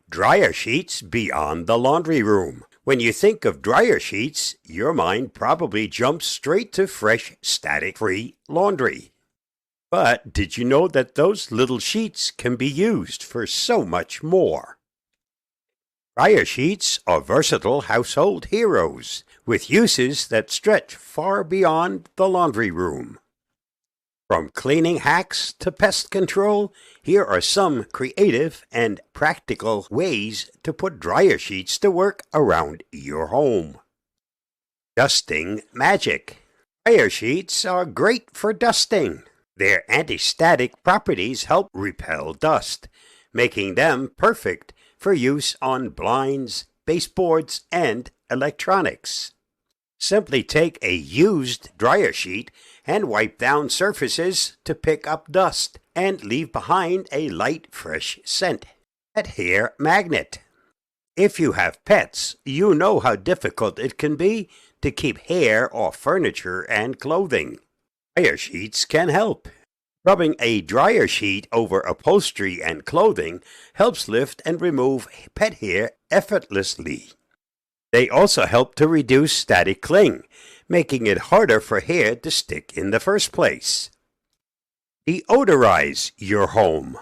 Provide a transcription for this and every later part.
Dryer sheets beyond the laundry room. When you think of dryer sheets, your mind probably jumps straight to fresh, static-free laundry. But did you know that those little sheets can be used for so much more? Dryer sheets are versatile household heroes with uses that stretch far beyond the laundry room. From cleaning hacks to pest control, here are some creative and practical ways to put dryer sheets to work around your home. Dusting magic. Dryer sheets are great for dusting. Their anti-static properties help repel dust, making them perfect for use on blinds, baseboards, and electronics. Simply take a used dryer sheet and wipe down surfaces to pick up dust and leave behind a light, fresh scent. Pet hair magnet. If you have pets, you know how difficult it can be to keep hair off furniture and clothing. Dryer sheets can help. Rubbing a dryer sheet over upholstery and clothing helps lift and remove pet hair effortlessly. They also help to reduce static cling, making it harder for hair to stick in the first place. Deodorize your home.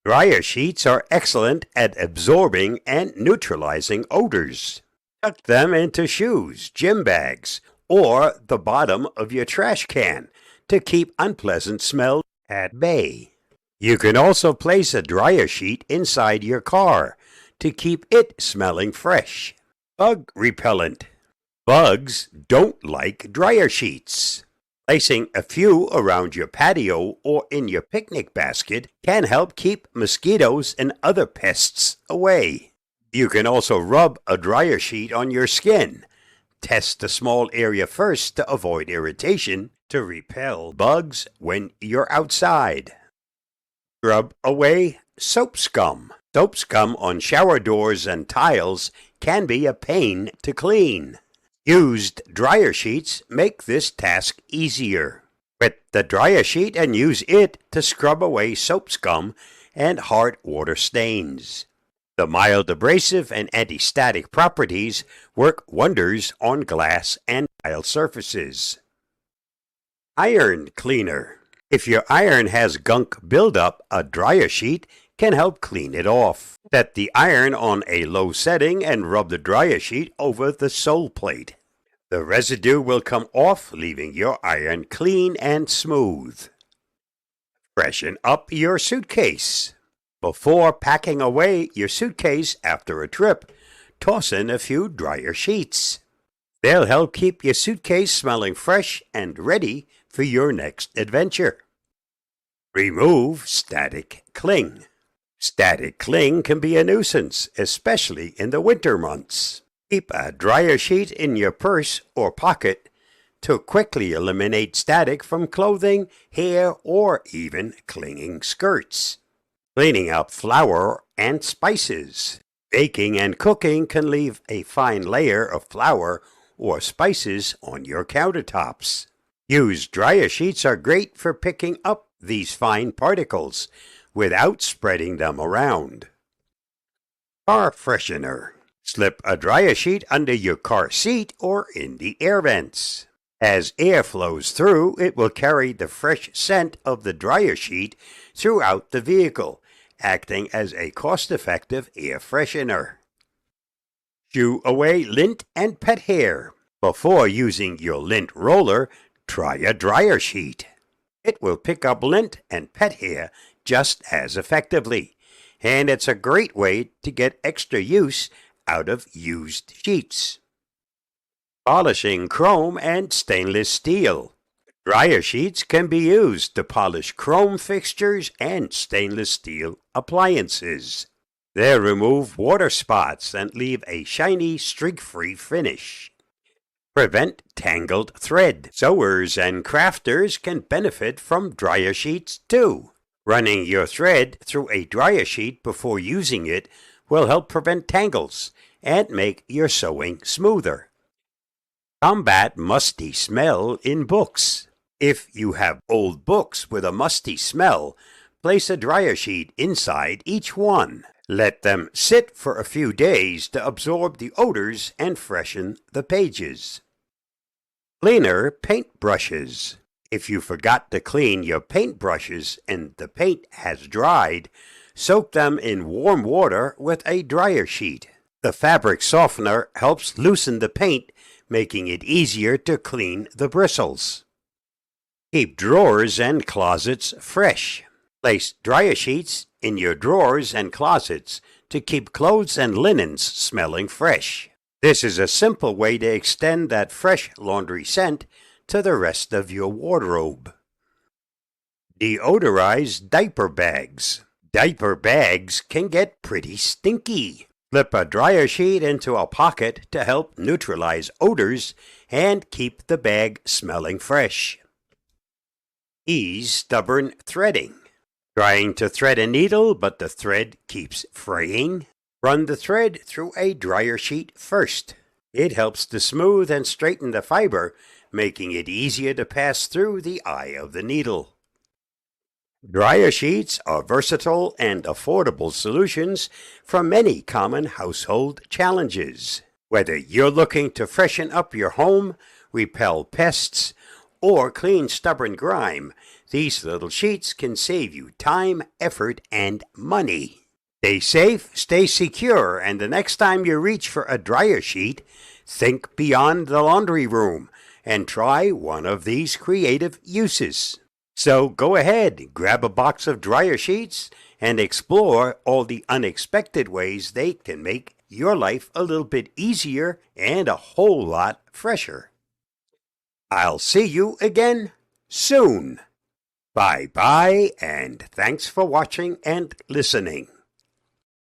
Dryer sheets are excellent at absorbing and neutralizing odors. Tuck them into shoes, gym bags, or the bottom of your trash can to keep unpleasant smell at bay. You can also place a dryer sheet inside your car to keep it smelling fresh. Bug repellent. Bugs don't like dryer sheets. Placing a few around your patio or in your picnic basket can help keep mosquitoes and other pests away. You can also rub a dryer sheet on your skin. Test a small area first to avoid irritation to repel bugs when you're outside. Scrub away soap scum. Soap scum on shower doors and tiles can be a pain to clean. Used dryer sheets make this task easier. Wet the dryer sheet and use it to scrub away soap scum and hard water stains. The mild abrasive and anti-static properties work wonders on glass and tile surfaces. Iron cleaner. If your iron has gunk buildup, a dryer sheet can help clean it off. Set the iron on a low setting and rub the dryer sheet over the sole plate. The residue will come off, leaving your iron clean and smooth. Freshen up your suitcase. Before packing away your suitcase after a trip, toss in a few dryer sheets. They'll help keep your suitcase smelling fresh and ready for your next adventure. Remove static cling. Static cling can be a nuisance, especially in the winter months. Keep a dryer sheet in your purse or pocket to quickly eliminate static from clothing, hair, or even clinging skirts. Cleaning up flour and spices. Baking and cooking can leave a fine layer of flour or spices on your countertops. Used dryer sheets are great for picking up these fine particles without spreading them around. Car freshener. Slip a dryer sheet under your car seat or in the air vents. As air flows through, it will carry the fresh scent of the dryer sheet throughout the vehicle, acting as a cost-effective air freshener. Shoo away lint and pet hair. Before using your lint roller, try a dryer sheet. It will pick up lint and pet hair just as effectively, and it's a great way to get extra use out of used sheets. Polishing chrome and stainless steel. Dryer sheets can be used to polish chrome fixtures and stainless steel appliances. They remove water spots and leave a shiny, streak-free finish. Prevent tangled thread. Sewers and crafters can benefit from dryer sheets too. Running your thread through a dryer sheet before using it will help prevent tangles and make your sewing smoother. Combat musty smell in books. If you have old books with a musty smell, place a dryer sheet inside each one. Let them sit for a few days to absorb the odors and freshen the pages. Cleaner paintbrushes. If you forgot to clean your paintbrushes and the paint has dried, soak them in warm water with a dryer sheet. The fabric softener helps loosen the paint, making it easier to clean the bristles. Keep drawers and closets fresh. Place dryer sheets in your drawers and closets to keep clothes and linens smelling fresh. This is a simple way to extend that fresh laundry scent to the rest of your wardrobe. Deodorize diaper bags. Diaper bags can get pretty stinky. Slip a dryer sheet into a pocket to help neutralize odors and keep the bag smelling fresh. Ease stubborn threading. Trying to thread a needle, but the thread keeps fraying? Run the thread through a dryer sheet first. It helps to smooth and straighten the fiber, making it easier to pass through the eye of the needle. Dryer sheets are versatile and affordable solutions for many common household challenges. Whether you're looking to freshen up your home, repel pests, or clean stubborn grime, these little sheets can save you time, effort, and money. Stay safe, stay secure, and the next time you reach for a dryer sheet, think beyond the laundry room and try one of these creative uses. So go ahead, grab a box of dryer sheets and explore all the unexpected ways they can make your life a little bit easier and a whole lot fresher. I'll see you again soon. Bye-bye, and thanks for watching and listening.